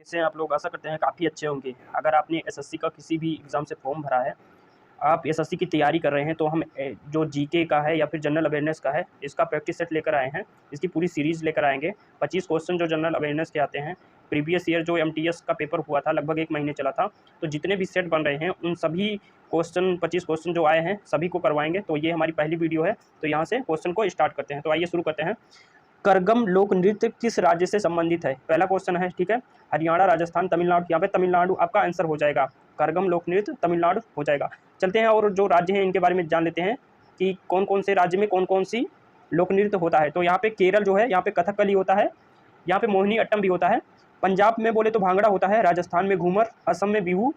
कैसे हैं आप लोग? आशा करते हैं काफ़ी अच्छे होंगे। अगर आपने एसएससी का किसी भी एग्ज़ाम से फॉर्म भरा है, आप एसएससी की तैयारी कर रहे हैं, तो हम जो जीके का है या फिर जनरल अवेयरनेस का है, इसका प्रैक्टिस सेट लेकर आए हैं। इसकी पूरी सीरीज़ लेकर आएँगे। 25 क्वेश्चन जो जनरल अवेयरनेस के आते हैं, प्रीवियस ईयर जो एमटीएस का पेपर हुआ था, लगभग 1 महीने चला था, तो जितने भी सेट बन रहे हैं, उन सभी क्वेश्चन 25 क्वेश्चन जो आए हैं, सभी को करवाएँगे। तो ये हमारी पहली वीडियो है, तो यहाँ से क्वेश्चन को स्टार्ट करते हैं। तो आइए शुरू करते हैं। करगम लोक नृत्य किस राज्य से संबंधित है? पहला क्वेश्चन है, ठीक है, हरियाणा, राजस्थान, तमिलनाडु। यहाँ पे तमिलनाडु आपका आंसर हो जाएगा। करगम लोक नृत्य तमिलनाडु हो जाएगा। चलते हैं और जो राज्य हैं इनके बारे में जान लेते हैं कि कौन कौन से राज्य में कौन कौन सी लोक नृत्य होता है। तो यहाँ पे केरल जो है, यहाँ पे कथकली होता है, यहाँ पे मोहिनी अट्टम भी होता है। पंजाब में बोले तो भांगड़ा होता है, राजस्थान में घूमर, असम में बिहू,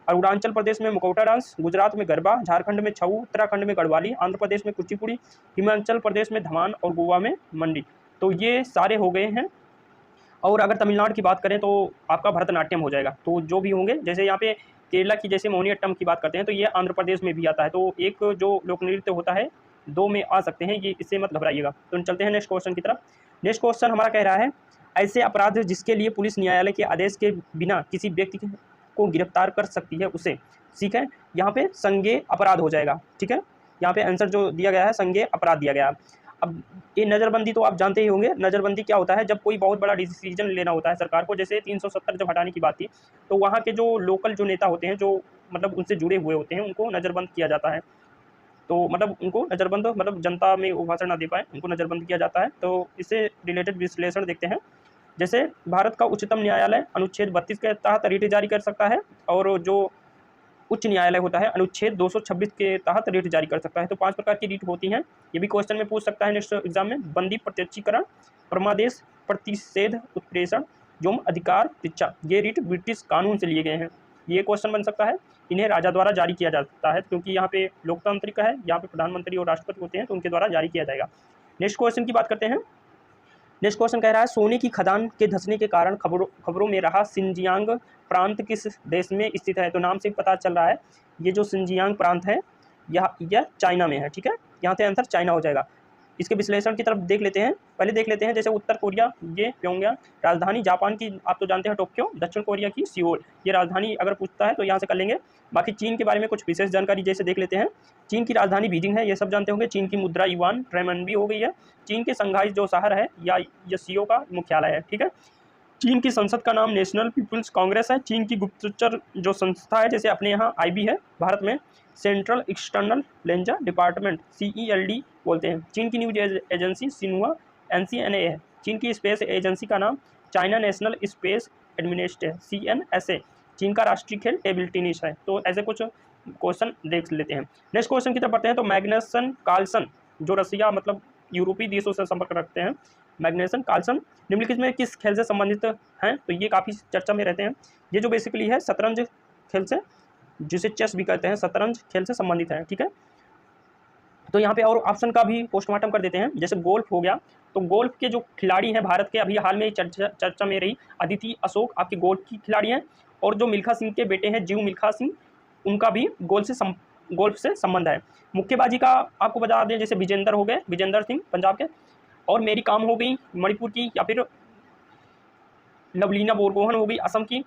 अरुणाचल प्रदेश में मुखौटा डांस, गुजरात में गरबा, झारखंड में छऊ, उत्तराखंड में गढ़वाली, आंध्र प्रदेश में कुचिपुड़ी, हिमाचल प्रदेश में धमान और गोवा में मंडी। तो ये सारे हो गए हैं। और अगर तमिलनाडु की बात करें तो आपका भरतनाट्यम हो जाएगा। तो जो भी होंगे, जैसे यहाँ पे केरला की जैसे मोहिनीअट्टम की बात करते हैं, तो ये आंध्र प्रदेश में भी आता है। तो एक जो लोक नृत्य होता है, 2 में आ सकते हैं, ये इससे मत घबराइएगा। तो चलते हैं नेक्स्ट क्वेश्चन की तरफ। नेक्स्ट क्वेश्चन हमारा कह रहा है, ऐसे अपराध जिसके लिए पुलिस न्यायालय के आदेश के बिना किसी व्यक्ति को गिरफ्तार कर सकती है उसे, ठीक है, यहाँ पे संज्ञेय अपराध हो जाएगा। ठीक है, यहाँ पे आंसर जो दिया गया है संज्ञेय अपराध दिया गया है। अब ये नज़रबंदी तो आप जानते ही होंगे। नज़रबंदी क्या होता है? जब कोई बहुत बड़ा डिसीजन लेना होता है सरकार को, जैसे 370 जब हटाने की बात थी, तो वहाँ के जो लोकल जो नेता होते हैं, जो मतलब उनसे जुड़े हुए होते हैं, उनको नज़रबंद किया जाता है। तो मतलब उनको नज़रबंद, मतलब जनता में वो भाषण ना दे पाए, उनको नज़रबंद किया जाता है। तो इससे रिलेटेड विश्लेषण देखते हैं। जैसे भारत का उच्चतम न्यायालय अनुच्छेद 32 के तहत रिट जारी कर सकता है, और जो उच्च न्यायालय होता है अनुच्छेद 226 के तहत रिट जारी कर सकता है। तो 5 प्रकार की रिट होती हैं। ये भी क्वेश्चन में पूछ सकता है नेक्स्ट एग्जाम में। बंदी, प्रत्यक्षीकरण, परमादेश, प्रतिषेध, उत्प्रेषण, जोम अधिकार शिक्षा। ये रिट ब्रिटिश कानून से लिए गए हैं। ये क्वेश्चन बन सकता है। इन्हें राजा द्वारा जारी किया जाता है, क्योंकि यहाँ पे लोकतांत्रिक है, यहाँ पे प्रधानमंत्री और राष्ट्रपति होते हैं, तो उनके द्वारा जारी किया जाएगा। नेक्स्ट क्वेश्चन की बात करते हैं। नेक्स्ट क्वेश्चन कह रहा है, सोने की खदान के धंसने के कारण खबरों में रहा सिंजियांग प्रांत किस देश में स्थित है? तो नाम से पता चल रहा है ये जो सिंजियांग प्रांत है यह चाइना में है। ठीक है, यहाँ से आंसर चाइना हो जाएगा। इसके विश्लेषण की तरफ देख लेते हैं। पहले देख लेते हैं जैसे उत्तर कोरिया, ये प्योंगयांग। राजधानी जापान की आप तो जानते हैं टोक्यो। दक्षिण कोरिया की सियोल। ये राजधानी अगर पूछता है तो यहाँ से कर लेंगे। बाकी चीन के बारे में कुछ विशेष जानकारी जैसे देख लेते हैं। चीन की राजधानी बीजिंग है, ये सब जानते होंगे। चीन की मुद्रा युआन, रेमनबी हो गई है। चीन के संघाई जो शहर है या यसियो का मुख्यालय है। ठीक है, चीन की संसद का नाम नेशनल पीपुल्स कांग्रेस है। चीन की गुप्तचर जो संस्था है, जैसे अपने यहाँ आईबी है भारत में, सेंट्रल एक्सटर्नल लेंजर डिपार्टमेंट, CELD बोलते हैं। चीन की न्यूज एजेंसी सिन्हुआ NCNA है। चीन की स्पेस एजेंसी का नाम China national space administration CNSA। चीन का राष्ट्रीय खेल टेबल टेनिस है। तो ऐसे कुछ क्वेश्चन देख लेते हैं। नेक्स्ट क्वेश्चन की तरफ बढ़ते हैं। तो मैग्नसन कार्लसन जो रसिया मतलब यूरोपीय देशों से संपर्क रखते हैं, मैग्नेसन कार्लसन निम्नलिखित में किस खेल से संबंधित हैं? तो ये काफ़ी चर्चा में रहते हैं। ये जो बेसिकली है शतरंज खेल से, जिसे चेस भी कहते हैं, शतरंज खेल से संबंधित है। ठीक है, तो यहाँ पे और ऑप्शन का भी पोस्टमार्टम कर देते हैं। जैसे गोल्फ हो गया, तो गोल्फ के जो खिलाड़ी हैं भारत के, अभी हाल में चर्चा में रही अदिति अशोक आपकी गोल्फ की खिलाड़ी हैं। और जो मिल्खा सिंह के बेटे हैं जीव मिल्खा सिंह, उनका भी गोल्फ से संबंध है। मुक्केबाजी का आपको बता दें, जैसे विजेंदर हो गए, विजेंदर सिंह पंजाब के। और मेरी काम हो गई मणिपुर की, या फिर लवलीना बोरगोहन हो गई असम की।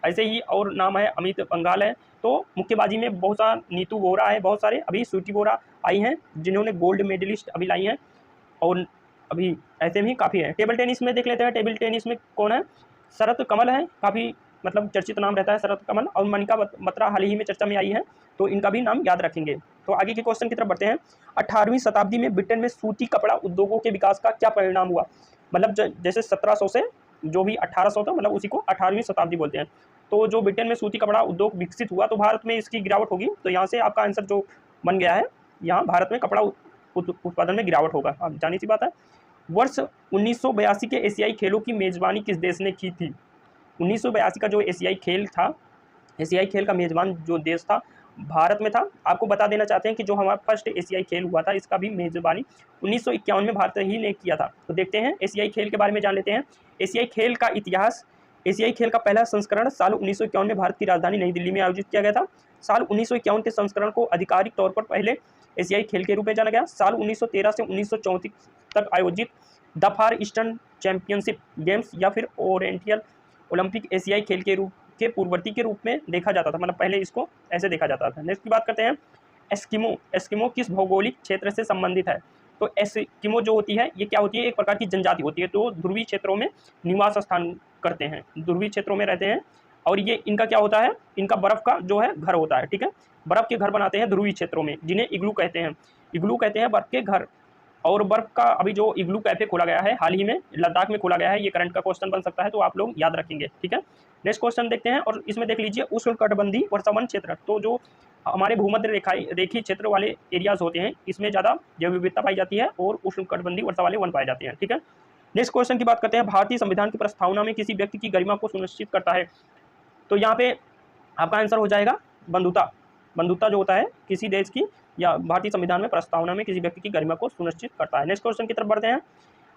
ऐसे ही और नाम है अमित बंगाल है। तो मुक्केबाजी में बहुत सारा नीतू बोरा है, बहुत सारे अभी स्वीटी बोरा आई हैं जिन्होंने गोल्ड मेडलिस्ट अभी लाई हैं। और अभी ऐसे भी काफ़ी है। टेबल टेनिस में देख लेते हैं। टेबल टेनिस में कौन है? शरत कमल है, काफ़ी मतलब चर्चित नाम रहता है शरत कमल। और मनिका बत्रा हाल ही में चर्चा में आई है, तो इनका भी नाम याद रखेंगे। तो आगे के क्वेश्चन की तरफ बढ़ते हैं। 18वीं शताब्दी में ब्रिटेन में सूती कपड़ा उद्योगों के विकास का क्या परिणाम हुआ? मतलब जैसे 1700 से जो भी 1800 था, मतलब उसी को 18वीं शताब्दी बोलते हैं। तो जो ब्रिटेन में सूती कपड़ा उद्योग विकसित हुआ, तो भारत में इसकी गिरावट होगी। तो यहाँ से आपका आंसर जो बन गया है, यहाँ भारत में कपड़ा उत्पादन में गिरावट होगा, अब जानी सी बात है। वर्ष 1982 के एशियाई खेलों की मेजबानी किस देश ने की थी? 1982 का जो एशियाई खेल था, एशियाई खेल का मेजबान जो देश था भारत में था। आपको बता देना चाहते हैं कि जो हमारा फर्स्ट एशियाई खेल हुआ था, इसका भी मेजबानी 1951 में भारत ही ने किया था। तो देखते हैं एशियाई खेल के बारे में जान लेते हैं। एशियाई खेल का इतिहास। एशियाई खेल का पहला संस्करण साल 1951 में भारत की राजधानी नई दिल्ली में आयोजित किया गया था। साल 1951 के संस्करण को आधिकारिक तौर पर पहले एशियाई खेल के रूप में जाना गया। साल 1913 से 1934 तक आयोजित the far eastern championship games या फिर ओलंपिक एशियाई खेल के पूर्ववर्ती के रूप में देखा जाता था, मतलब पहले इसको ऐसे देखा जाता था। नेक्स्ट की बात करते हैं एस्किमो। एस्किमो किस भौगोलिक क्षेत्र से संबंधित है? तो एस्किमो जो होती है ये क्या होती है? एक प्रकार की जनजाति होती है, तो ध्रुवीय क्षेत्रों में निवास स्थान करते हैं, ध्रुवीय क्षेत्रों में रहते हैं, और ये इनका क्या होता है? इनका बर्फ का जो है घर होता है, ठीक है, बर्फ के घर बनाते हैं ध्रुवीय क्षेत्रों में, जिन्हें इग्लू कहते हैं। इग्लू कहते हैं बर्फ के घर। और बर्फ का अभी जो इग्लू कैफे खोला गया है हाल ही में लद्दाख में खोला गया है, ये करंट का क्वेश्चन बन सकता है, तो आप लोग याद रखेंगे, ठीक है। नेक्स्ट क्वेश्चन देखते हैं, और इसमें देख लीजिए उष्णकटिबंधीय वर्षावन क्षेत्र, तो जो हमारे भूमध्य रेखीय क्षेत्र वाले एरियाज होते हैं इसमें ज़्यादा जैव विविधता पाई जाती है और उष्णकटिबंधीय वर्षा वाले वन पाए जाते हैं, ठीक है। नेक्स्ट क्वेश्चन की बात करते हैं, भारतीय संविधान की प्रस्तावना में किसी व्यक्ति की गरिमा को सुनिश्चित करता है? तो यहाँ पे आपका आंसर हो जाएगा बंधुता। बंधुता जो होता है किसी देश की या भारतीय संविधान में प्रस्तावना में किसी व्यक्ति की गरिमा को सुनिश्चित करता है। नेक्स्ट क्वेश्चन की तरफ बढ़ते हैं,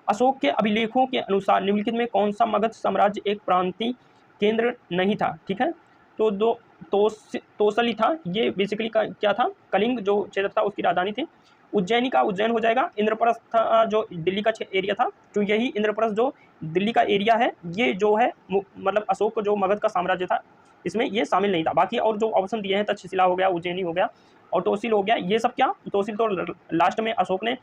अशोक के अभिलेखों के अनुसार निम्नलिखित में कौन सा मगध साम्राज्य एक प्रांतीय केंद्र नहीं था? ठीक है, तो दो तोसली था, ये बेसिकली क्या था? कलिंग जो क्षेत्र था उसकी राजधानी थी। उज्जैनी का उज्जैन हो जाएगा। इंद्रप्रस्थ था जो दिल्ली का एरिया था, तो यही इंद्रप्रस्थ जो दिल्ली का एरिया है ये जो है मतलब अशोक जो मगध का साम्राज्य था इसमें ये शामिल नहीं था। बाकी और जो ऑप्शन दिए हैं तक्षशिला हो गया, उज्जैनी हो गया और तोसिल हो गया, ये सब क्या? तोसिल तो लास्ट में अशोक ने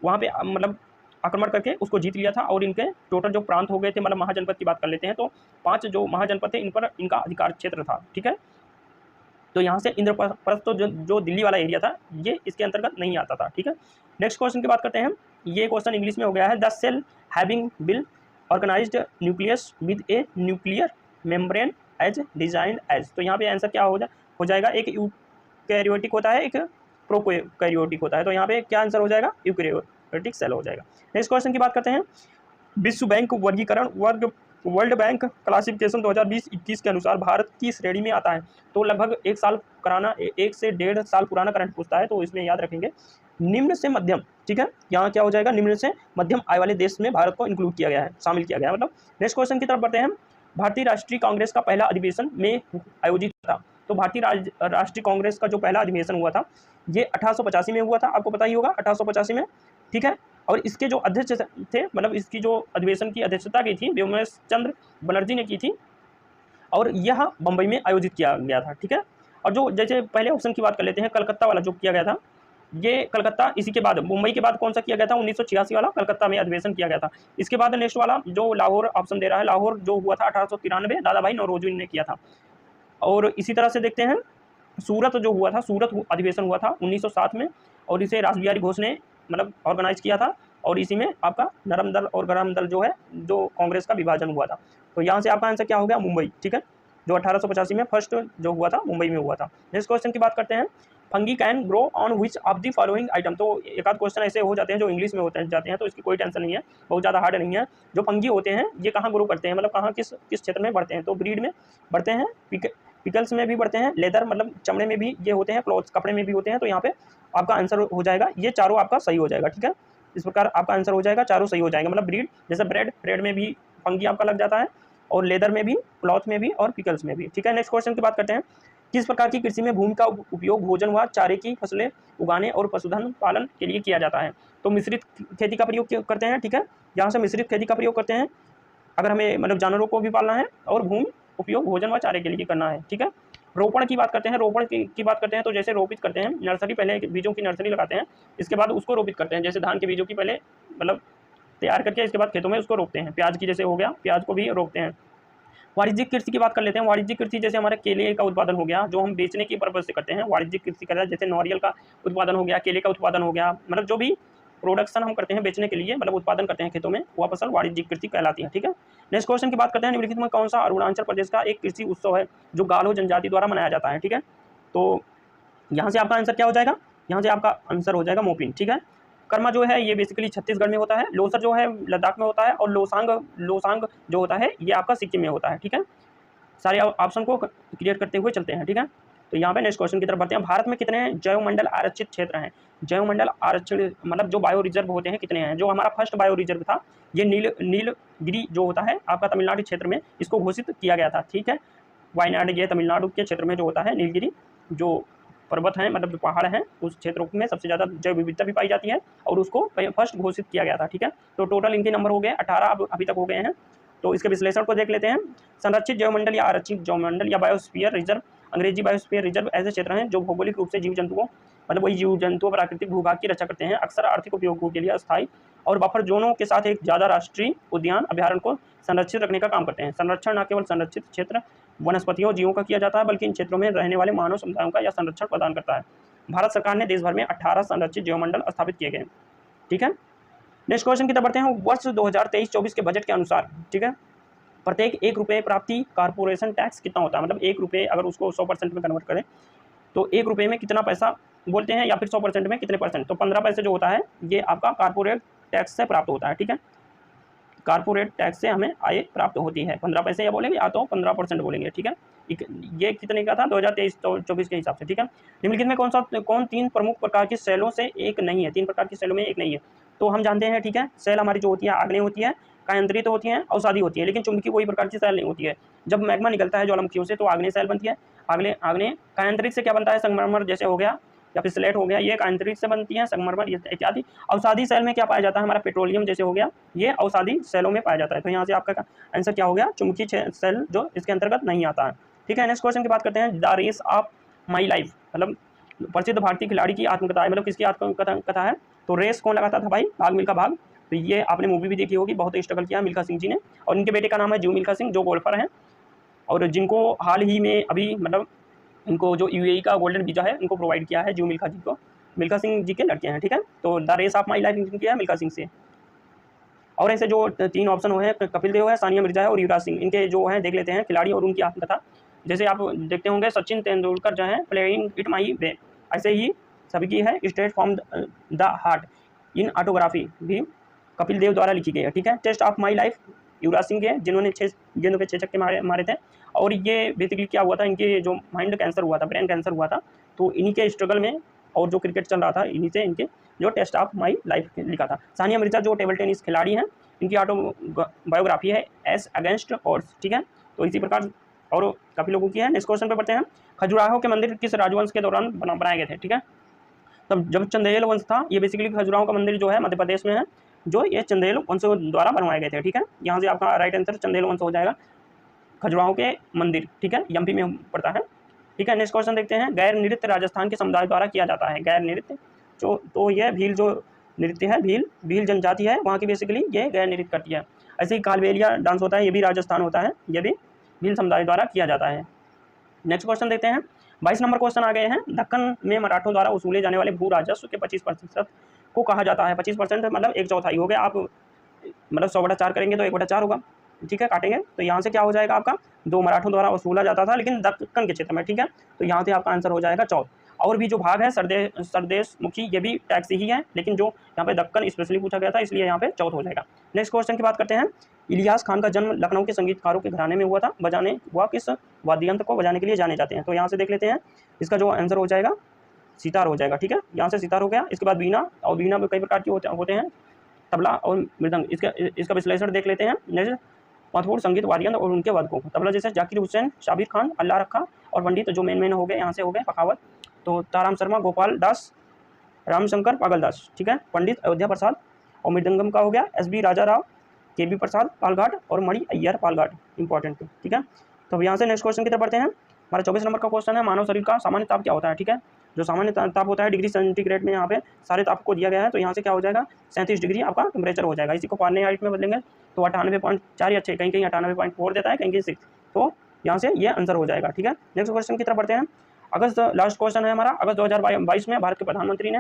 वहाँ पे मतलब आक्रमण करके उसको जीत लिया था, और इनके टोटल जो प्रांत हो गए थे, मतलब महाजनपद की बात कर लेते हैं तो 5 जो महाजनपद थे इन पर इनका अधिकार क्षेत्र था, ठीक है। तो यहाँ से इंद्रप्रस्थ तो जो दिल्ली वाला एरिया था ये इसके अंतर्गत नहीं आता था, ठीक है। नेक्स्ट क्वेश्चन की बात करते हैं, ये क्वेश्चन इंग्लिश में हो गया है, the cell having well organised nucleus with a nuclear membrane as designed as, तो यहाँ पे आंसर क्या हो जाएगा? एक यूकैरियोटिक होता है, एक प्रोकैरियोटिक होता है, तो यहाँ पे क्या आंसर हो जाएगा? यूकैरियोटिक सेल हो जाएगा। नेक्स्ट क्वेश्चन की बात करते हैं, विश्व बैंक वर्गीकरण वर्ल्ड बैंक क्लासिफिकेशन 2020-21 के अनुसार भारत की श्रेणी में आता है? तो लगभग 1 साल कराना, 1 से 1.5 साल पुराना करंट पूछता है, तो इसमें याद रखेंगे निम्न से मध्यम, ठीक है। यहाँ क्या हो जाएगा? निम्न से मध्यम आय वाले देश में भारत को इंक्लूड किया गया है, शामिल किया गया है मतलब। नेक्स्ट क्वेश्चन की तरफ बढ़ते हैं, भारतीय राष्ट्रीय कांग्रेस का पहला अधिवेशन में आयोजित था? तो भारतीय राष्ट्रीय कांग्रेस का जो पहला अधिवेशन हुआ था ये 1885 में हुआ था, आपको पता ही होगा 1885 में, ठीक है। और इसके जो अध्यक्ष थे, मतलब इसकी जो अधिवेशन की अध्यक्षता की थी व्योमेश चंद्र बनर्जी ने की थी, और यह बम्बई में आयोजित किया गया था, ठीक है। और जो जैसे पहले ऑप्शन की बात कर लेते हैं, कलकत्ता वाला जो किया गया था, ये कलकत्ता, इसी के बाद मुंबई के बाद कौन सा किया गया था? 1986 वाला कलकत्ता में अधिवेशन किया गया था। इसके बाद नेक्स्ट वाला जो लाहौर ऑप्शन दे रहा है, लाहौर जो हुआ था 1893, दादा भाई नौरोजी ने किया था। और इसी तरह से देखते हैं सूरत जो हुआ था, सूरत अधिवेशन हुआ था 1907 में, और इसे रास बिहारी घोष ने मतलब ऑर्गेनाइज किया था, और इसी में आपका नरम दल और गरम दल जो है जो कांग्रेस का विभाजन हुआ था। तो यहाँ से आपका आंसर क्या हो गया? मुंबई, ठीक है, जो 1885 में फर्स्ट जो हुआ था मुंबई में हुआ था। नेक्स्ट क्वेश्चन की बात करते हैं, fungi can grow on which of the following item, तो एक आध क्वेश्चन ऐसे हो जाते हैं जो इंग्लिश में होते जाते हैं, तो इसकी कोई टेंशन नहीं है, बहुत ज़्यादा हार्ड नहीं है। जो फंगी होते हैं ये कहाँ ग्रो करते हैं, मतलब कहाँ किस क्षेत्र में बढ़ते हैं? तो ब्रीड में बढ़ते हैं, पिकल्स में भी बढ़ते हैं, लेदर मतलब चमड़े में भी ये होते हैं, क्लॉथ्स कपड़े में भी होते हैं, तो यहाँ पे आपका आंसर हो जाएगा ये चारों आपका सही हो जाएगा, ठीक है। इस प्रकार आपका आंसर हो जाएगा, चारों सही हो जाएंगे, मतलब ब्रीड जैसे ब्रेड में भी फंगी आपका लग जाता है, और लेदर में भी, क्लॉथ में भी और पिकल्स में भी, ठीक है। नेक्स्ट क्वेश्चन की बात करते हैं, किस प्रकार की कृषि में भूमि का उपयोग भोजन व चारे की फसलें उगाने और पशुधन पालन के लिए किया जाता है? तो मिश्रित खेती का प्रयोग करते हैं, ठीक है, यहाँ से मिश्रित खेती का प्रयोग करते हैं अगर हमें मतलब जानवरों को भी पालना है, और भूमि उपयोग भोजन व चारे के लिए करना है, ठीक है। रोपण की बात करते हैं, रोपण की बात करते हैं तो जैसे रोपित करते हैं, नर्सरी, पहले बीजों की नर्सरी लगाते हैं, इसके बाद उसको रोपित करते हैं, जैसे धान के बीजों की पहले मतलब तैयार करके इसके बाद खेतों में उसको रोपते हैं। प्याज की जैसे हो गया, प्याज को भी रोपते हैं। वाणिज्यिक कृषि की बात कर लेते हैं, वाणिज्यिक कृषि जैसे हमारे केले का उत्पादन हो गया, जो हम बेचने की पर्पज से करते हैं, वाणिज्यिक कृषि करते हैं, जैसे नारियल का उत्पादन हो गया, केले का उत्पादन हो गया, मतलब जो भी प्रोडक्शन हम करते हैं बेचने के लिए, मतलब उत्पादन करते हैं खेतों में, वह फसल वाणिज्यिक कृषि कहलाती है, ठीक है। नेक्स्ट क्वेश्चन की बात करते हैं, निम्नलिखित में कौन सा अरुणाचल प्रदेश का एक कृषि उत्सव है जो गालो जनजाति द्वारा मनाया जाता है, ठीक है। तो यहाँ से आपका आंसर क्या हो जाएगा? यहाँ से आपका आंसर हो जाएगा मोपिन, ठीक है। कर्मा जो है ये बेसिकली छत्तीसगढ़ में होता है, लोसर जो है लद्दाख में होता है, और लोसांग जो होता है ये आपका सिक्किम में होता है, ठीक है। सारे ऑप्शन को क्लियर करते हुए चलते हैं, ठीक है। तो यहाँ पे नेक्स्ट क्वेश्चन की तरफ बढ़ते हैं, भारत में कितने जैवमंडल आरक्षित क्षेत्र हैं? जैवमंडल आरक्षित मतलब जो बायो रिजर्व होते हैं कितने हैं? जो हमारा फर्स्ट बायो रिजर्व था ये नीलगिरी जो होता है आपका तमिलनाडु क्षेत्र में, इसको घोषित किया गया था, ठीक है। वायनाड ये तमिलनाडु के क्षेत्र में जो होता है, नीलगिरी जो पर्वत हैं मतलब जो पहाड़ हैं उस क्षेत्रों में सबसे ज़्यादा जैव विविधता भी पाई जाती है, और उसको फर्स्ट घोषित किया गया था, ठीक है। तो टोटल इनके नंबर हो गए 18 अभी तक हो गए हैं। तो इसके विश्लेषण को देख लेते हैं। संरक्षित जैवमंडल या आरक्षित जैवमंडल या बायोस्फीयर रिजर्व, अंग्रेजी बायोस्फीयर रिजर्व ऐसे क्षेत्र हैं जो भौगोलिक रूप से जीव जंतुओं मतलब वही जीव जंतुओं प्राकृतिक भूभाग की रक्षा करते हैं, अक्सर आर्थिक उपयोगों के लिए अस्थायी और बफर जोनों के साथ एक ज़्यादा राष्ट्रीय उद्यान अभ्यारण्य को संरक्षित रखने का काम करते हैं। संरक्षण न केवल संरक्षित क्षेत्र वनस्पतियों और जीवों का किया जाता है, बल्कि इन क्षेत्रों में रहने वाले मानव समुदायों का यह संरक्षण प्रदान करता है। भारत सरकार ने देश भर में 18 संरक्षित जैवमंडल स्थापित किए गए। ठीक है, नेक्स्ट क्वेश्चन की तरफ बढ़ते हैं। वर्ष 2023-24 के बजट के अनुसार, ठीक है, प्रत्येक 1 रुपये प्राप्ति कारपोरेशन टैक्स कितना होता है, मतलब 1 रुपये अगर उसको 100% में कन्वर्ट करें तो 1 रुपये में कितना पैसा बोलते हैं, या फिर 100% में कितने परसेंट, तो 15 पैसे जो होता है ये आपका कारपोरेट टैक्स से प्राप्त होता है। ठीक है, कारपोरेट टैक्स से हमें आय प्राप्त होती है। 15 पैसे या बोलेंगे या तो 15% बोलेंगे। ठीक है, ये कितने का था 2023-24 के हिसाब से। ठीक है, निम्नलिखित में कौन 3 प्रमुख प्रकार की सेलों से एक नहीं है, 3 प्रकार की सेलों में एक नहीं है, तो हम जानते हैं। ठीक है, सेल हमारी जो होती है आग्नेय होती है, कायांतरित होती हैं, अवसादी होती है, लेकिन चुंबकीय कोई प्रकार की सेल नहीं होती है। जब मैग्मा निकलता है ज्वालामुखियों से तो आग्नेय सेल बनती है। आग्नेय कायांतरित से क्या बनता है, संगमरमर जैसे हो गया या फिर स्लेट हो गया, ये कायांतरित से बनती है, संगमरमर इत्यादि। अवसादी सेल में क्या पाया जाता है, हमारा पेट्रोलियम जैसे हो गया, ये अवसादी सेलों में पाया जाता है। तो यहाँ से आपका आंसर क्या हो गया, चुंबकीय सेल जो इसके अंतर्गत नहीं आता है। ठीक है, नेक्स्ट क्वेश्चन की बात करते हैं। The race of my life, मतलब प्रसिद्ध भारतीय खिलाड़ी की आत्मकथा है, मतलब किसकी आत्मकथा है, तो रेस कौन लगाता था भाई, भाग मिल्खा भाग। तो ये आपने मूवी भी देखी होगी, बहुत स्ट्रगल किया मिल्खा सिंह जी ने, और इनके बेटे का नाम है जीव मिल्खा सिंह जो गोल्फर हैं, और जिनको हाल ही में अभी मतलब इनको जो यूएई का गोल्डन वीजा है इनको प्रोवाइड किया है जीव मिल्खा जी को, मिल्खा सिंह जी के लड़के हैं। ठीक है, तो the race of my life इनकी किया है मिल्खा सिंह से। और ऐसे जो 3 ऑप्शन हुए हैं, कपिल देव है, सानिया मिर्जा है और युवराज सिंह, इनके जो हैं देख लेते हैं खिलाड़ी और उनकी आत्मकथा। जैसे आप देखते होंगे सचिन तेंदुलकर जो है प्लेइंग इट माई वे, ऐसे ही सभी की है straight from the heart in autography भी कपिल देव द्वारा लिखी गई है। ठीक है, test of my life Yuvraj Singh के, जिन्होंने 6 गेंदों पे 6 छक्के मारे थे, और ये बेसिकली क्या हुआ था, इनके जो माइंड कैंसर हुआ था, ब्रेन कैंसर हुआ था, तो इन्हीं के स्ट्रगल में और जो क्रिकेट चल रहा था इन्हीं से इनके जो टेस्ट ऑफ माई लाइफ लिखा था। सानिया मिर्जा जो टेबल टेनिस खिलाड़ी हैं, इनकी ऑटोबायोग्राफी है एस अगेंस्ट ऑड्स। ठीक है, तो इसी प्रकार और काफ़ी लोगों की है। नेक्स्ट क्वेश्चन पे बढ़ते हैं। खजुराहो के मंदिर किस राजवंश के दौरान बनाए गए थे। ठीक है, तब जब चंदेल वंश था, ये बेसिकली खजुराहो का मंदिर जो है मध्य प्रदेश में है, जो ये चंदेल वंश द्वारा बनवाए गए थे। ठीक है, यहाँ से आपका राइट आंसर चंदेल वंश हो जाएगा, खजुराहो के मंदिर। ठीक है, एमपी में पड़ता है। ठीक है, नेक्स्ट क्वेश्चन देखते हैं। गैर नृत्य राजस्थान के समुदाय द्वारा किया जाता है, गैर नृत्य जो, तो यह भील जो नृत्य है, भील जनजाति है वहाँ की, बेसिकली ये गैर नृत्य करती है। ऐसे ही कालबेलिया डांस होता है, ये भी राजस्थान होता है, ये भी भील समुदाय द्वारा किया जाता है। नेक्स्ट क्वेश्चन देखते हैं। 22 नंबर क्वेश्चन आ गए हैं। दक्कन में मराठों द्वारा वसूले जाने वाले भू राजस्व के 25% को कहा जाता है। 25% मतलब 1/4 हो गया। आप मतलब 100/4 करेंगे तो 1/4 होगा। ठीक है, काटेंगे तो यहाँ से क्या हो जाएगा आपका, 2 मराठों द्वारा वसूला जाता था लेकिन दक्कन के क्षेत्र में। ठीक है, तो यहाँ से आपका आंसर हो जाएगा 14। और भी जो भाग है सरदेश मुखी, ये भी टैक्स ही है, लेकिन जो यहाँ पे दक्कन स्पेशली पूछा गया था इसलिए यहाँ पे 14 हो जाएगा। नेक्स्ट क्वेश्चन की बात करते हैं। इलियास खान का जन्म लखनऊ के संगीतकारों के घराने में हुआ था। वह किस वाद्य यंत्र को बजाने के लिए जाने जाते हैं, तो यहाँ से देख लेते हैं। इसका जो आंसर हो जाएगा सितार हो जाएगा। ठीक है, यहाँ से सितार हो गया। इसके बाद बीना, और बीना में कई प्रकार के होते हैं, तबला और मृदंग। इसका विश्लेषण देख लेते हैं। नेक्स्ट मशहूर संगीत वाद्य यंत्र और उनके वादकों। तबला जैसे जाकिर हुसैन, शाबिर खान, अल्लाह रखा, और पंडित जो मेन हो गए यहाँ से हो गए पखावत, तो ताराम शर्मा, गोपाल दास, रामशंकर पागलदास। ठीक है, पंडित अयोध्या प्रसाद, और मृदंगम का हो गया SB राजा राव, KB प्रसाद पालघाट, और मणि अय्यर पालघाट, इंपॉर्टेंट। ठीक है, तो यहाँ से नेक्स्ट क्वेश्चन की तरफ बढ़ते हैं। हमारा 24 नंबर का क्वेश्चन है। मानव शरीर का सामान्य ताप क्या होता है। ठीक है, जो सामान्य ताप होता है डिग्री सेंटीग्रेड में, यहाँ पे सारे ताप को दिया गया है, तो यहाँ से क्या हो जाएगा 37 डिग्री आपका टेम्परेचर हो जाएगा। इसी को फारेनहाइट में बदलेंगे तो 98.4 या 6, कहीं 98.4 देता है, कहीं 6, तो यहाँ से ये आंसर हो जाएगा। ठीक है, नेक्स्ट क्वेश्चन की तरफ बढ़ते हैं। अगस्त लास्ट क्वेश्चन है हमारा। अगस्त 2022 में भारत के प्रधानमंत्री ने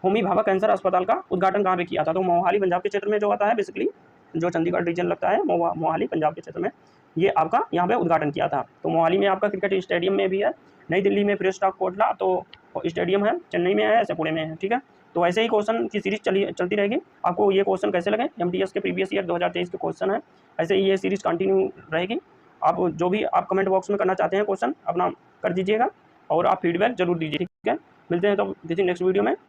होमी भाभा कैंसर अस्पताल का उद्घाटन कहाँ पे किया था, तो मोहाली पंजाब के क्षेत्र में जो आता है, बेसिकली जो चंडीगढ़ रीजन लगता है, मोहाली पंजाब के क्षेत्र में ये आपका यहाँ पे उद्घाटन किया था। तो मोहाली में आपका क्रिकेट स्टेडियम में भी है, नई दिल्ली में फिरोज शाह कोटला तो स्टेडियम है, चेन्नई में है, ऐसे पुणे में है। ठीक है, तो ऐसे ही क्वेश्चन की सीरीज चलती रहेगी। आपको ये क्वेश्चन कैसे लगे, MTS के प्रीवियस ईयर 2023 के क्वेश्चन है, ऐसे ही ये सीरीज कंटिन्यू रहेगी। आप जो भी आप कमेंट बॉक्स में करना चाहते हैं क्वेश्चन अपना कर दीजिएगा, और आप फीडबैक जरूर दीजिए। ठीक है, मिलते हैं तो किसी नेक्स्ट वीडियो में।